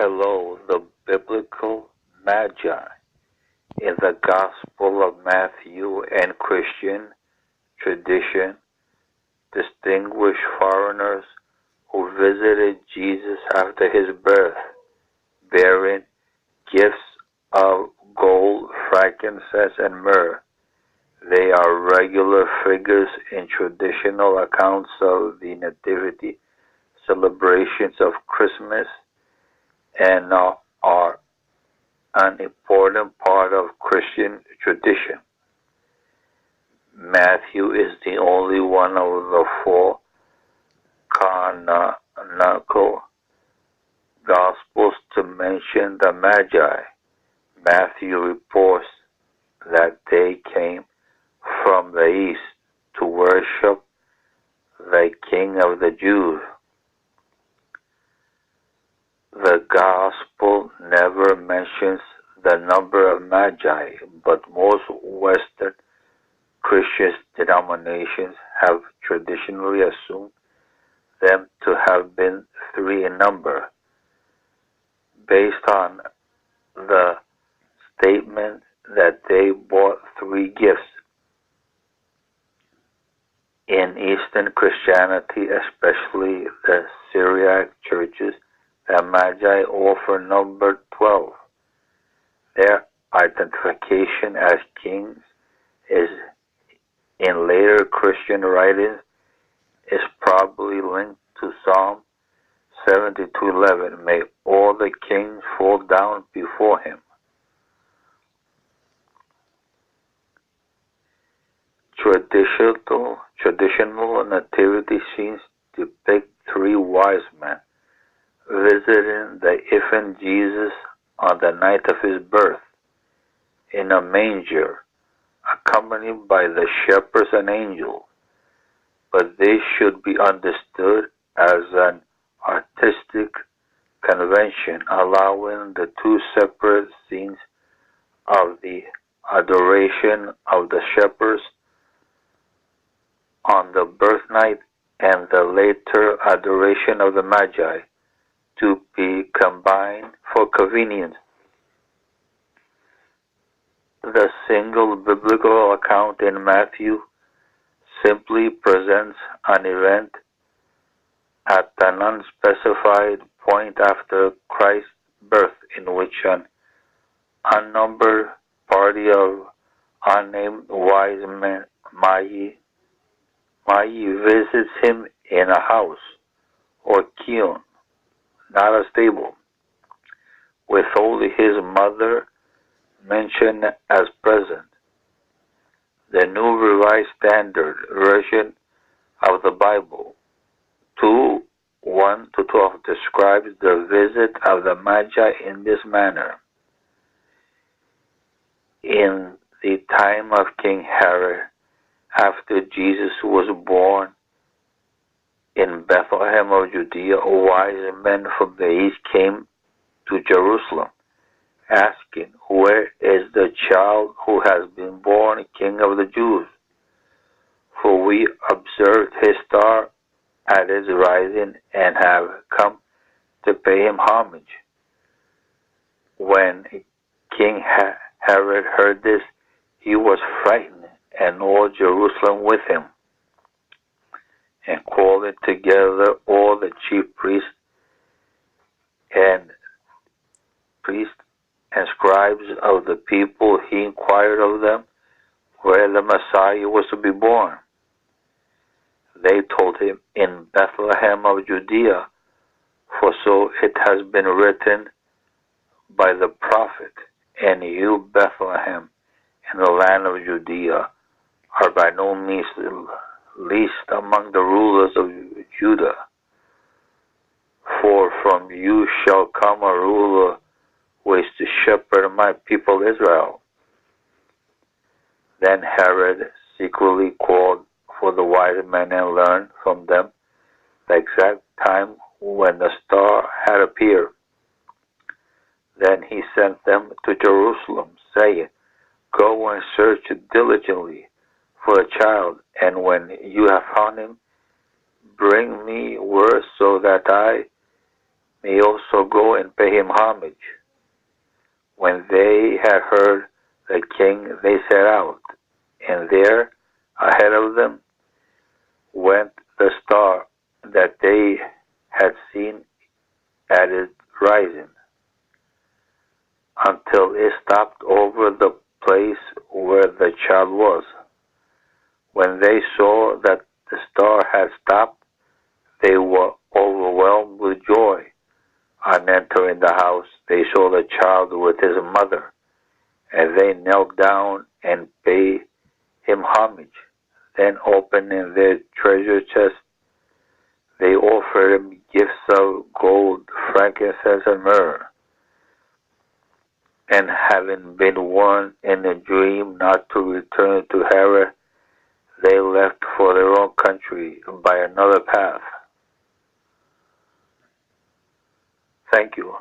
Hello, the biblical Magi in the Gospel of Matthew and Christian tradition, distinguished foreigners who visited Jesus after his birth, bearing gifts of gold, frankincense, and myrrh. They are regular figures in traditional accounts of the Nativity, celebrations of Christmas, and are an important part of Christian tradition. Matthew is the only one of the four canonical Gospels to mention the Magi. Matthew reports that they came from the east to worship the King of the Jews. The Gospel never mentions the number of Magi, but most Western Christian denominations have traditionally assumed them to have been three in number, based on the statement that they brought three gifts. In Eastern Christianity, especially the Syriac churches, the Magi offer number 12. Their identification as kings is in later Christian writings is probably linked to Psalm 72:11. May all the kings fall down before him. Traditional nativity scenes depict three wise men visiting the infant Jesus on the night of his birth in a manger, accompanied by the shepherds and angels. But this should be understood as an artistic convention, allowing the two separate scenes of the adoration of the shepherds on the birth night and the later adoration of the Magi to be combined for convenience. The single biblical account in Matthew simply presents an event at an unspecified point after Christ's birth in which an unnumbered party of unnamed wise men, Magi, visits him in a house or kion, not a stable, with only his mother mentioned as present. The New Revised Standard Version of the Bible, 2:1-12, describes the visit of the Magi in this manner. In the time of King Herod, after Jesus was born in Bethlehem of Judea, wise men from the east came to Jerusalem, asking, "Where is the child who has been born King of the Jews? For we observed his star at its rising and have come to pay him homage." When King Herod heard this, he was frightened, and all Jerusalem with him, and calling together all the chief priests and scribes of the people, he inquired of them where the Messiah was to be born. They told him, "In Bethlehem of Judea, for so it has been written by the prophet, and you, Bethlehem, in the land of Judea, are by no means least among the rulers of Judah. For from you shall come a ruler who is to shepherd my people Israel." Then Herod secretly called for the wise men and learned from them the exact time when the star had appeared. Then he sent them to Jerusalem, saying, "Go and search diligently for the child, and when you have found him, bring me word so that I may also go and pay him homage. When they had heard the king, they set out, and there, ahead of them, went the star that they had seen at its rising, until it stopped over the place where the child was. When they saw that the star had stopped, they were overwhelmed with joy. On entering the house, they saw the child with his mother, and they knelt down and paid him homage. Then, opening their treasure chest, they offered him gifts of gold, frankincense, and myrrh. And having been warned in a dream not to return to Herod, they left for their own country by another path. Thank you.